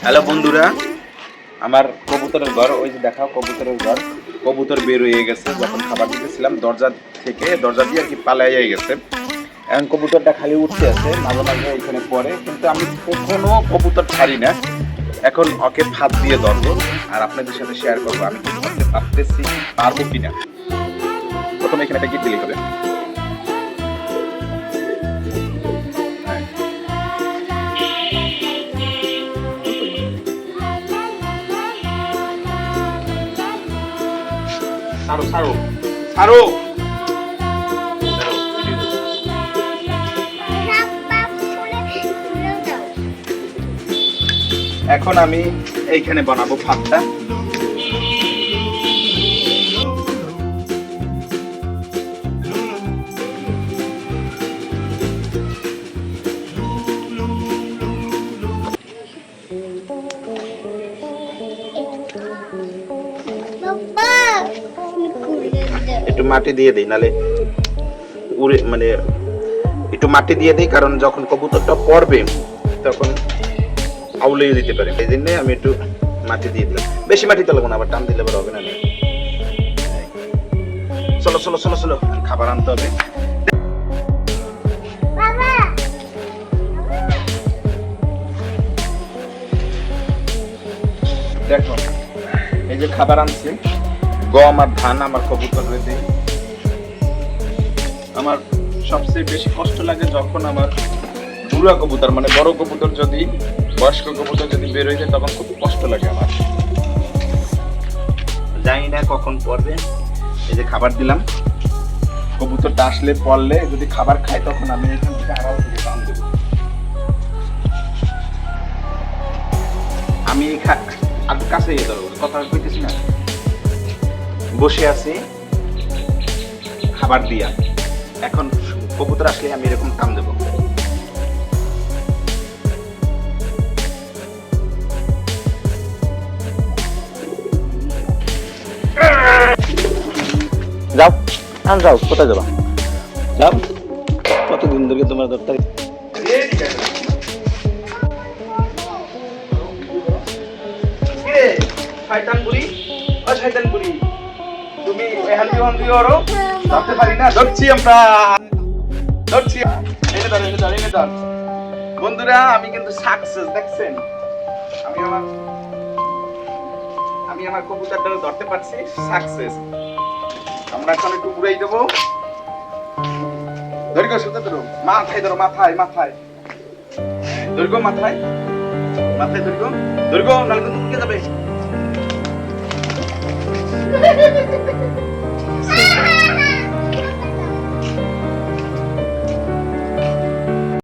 Hello বন্ধুরা, আমার কবুতরের ঘর, ওই যে দেখাও কবুতরের ঘর। কবুতর বের হয়ে গেছে, যখন খাবার দিতেছিলাম দরজা দিয়ে আর কি পালাইয়া গেছে। এখন কবুতরটা খালি উঠতে আছে, মাঝে মাঝে এখানে পড়ে, কিন্তু আমি কখনো কবুতর ছাড়ি না। এখন ওকে ফাঁদ দিয়ে ধরবো আর আপনাদের সাথে শেয়ার করবো আমি কি ধরতে পারবো কিনা। প্রথমে এখানে একটা গিট দিলেই হবে। ছাড়ো ছাড়ো ছাড়ো। এখন আমি এইখানে বানাবো ফাঁদটা। একটু মাটি দিয়ে দিই, নালে উড়ে মানে একটু মাটি দিয়ে দিই, কারণ যখন কবুতরটা পড়বে তখন আউলে দিতে পারে, এই জন্য আমি একটু মাটি দিয়ে দিলাম। বেশি মাটি তো লাগবে না, আবার টান দিলে আবার হবে না। চলো চলো চলো চলো, খাবার আনতে হবে। দেখো এই যে খাবার আনছি, গম আর ধান আমার কবুতরে দিই। আমার সবচেয়ে বেশি কষ্ট লাগে যখন আমার বুড়া কবুতর মানে বড় কবুতর যদি বয়স্ক কবুতর যদি বের হয়ে যায়, তখন খুব কষ্ট লাগে আমার। জানি না কখন পড়বে। এই যে খাবার দিলাম, কবুতরটা আসলে পড়লে যদি খাবার খায় তখন আমি এখান থেকে আড়াল থেকে টান দেবো। আমি কাছে কথা কইতেছি না, বসে আছি খাবার দিয়া। এখন কবুতর আসলে আমি এরকম টান দেবো। যাও যাও, কোথায় যাবা? যাও, কতদিন ধরে তোমার দরকার। তুমি ধরতে পারি না, ধরছি আমরা, ধরছি। বন্ধুরা আমি কিন্তু সাকসেস, দেখছেন আমি আমার কবুতরটা ধরতে পারছি, সাকসেস। আমরা এখন একটু উড়াই দেবো। দৈর্ঘ্য সুতো ধরো, মাথায় ধরো, মাথায় মাথায় দৈর্ঘ্য, মাথায় মাথায় দৈর্ঘ্য দৈর্ঘ্য, নাহলে কিন্তু উঠে যাবে।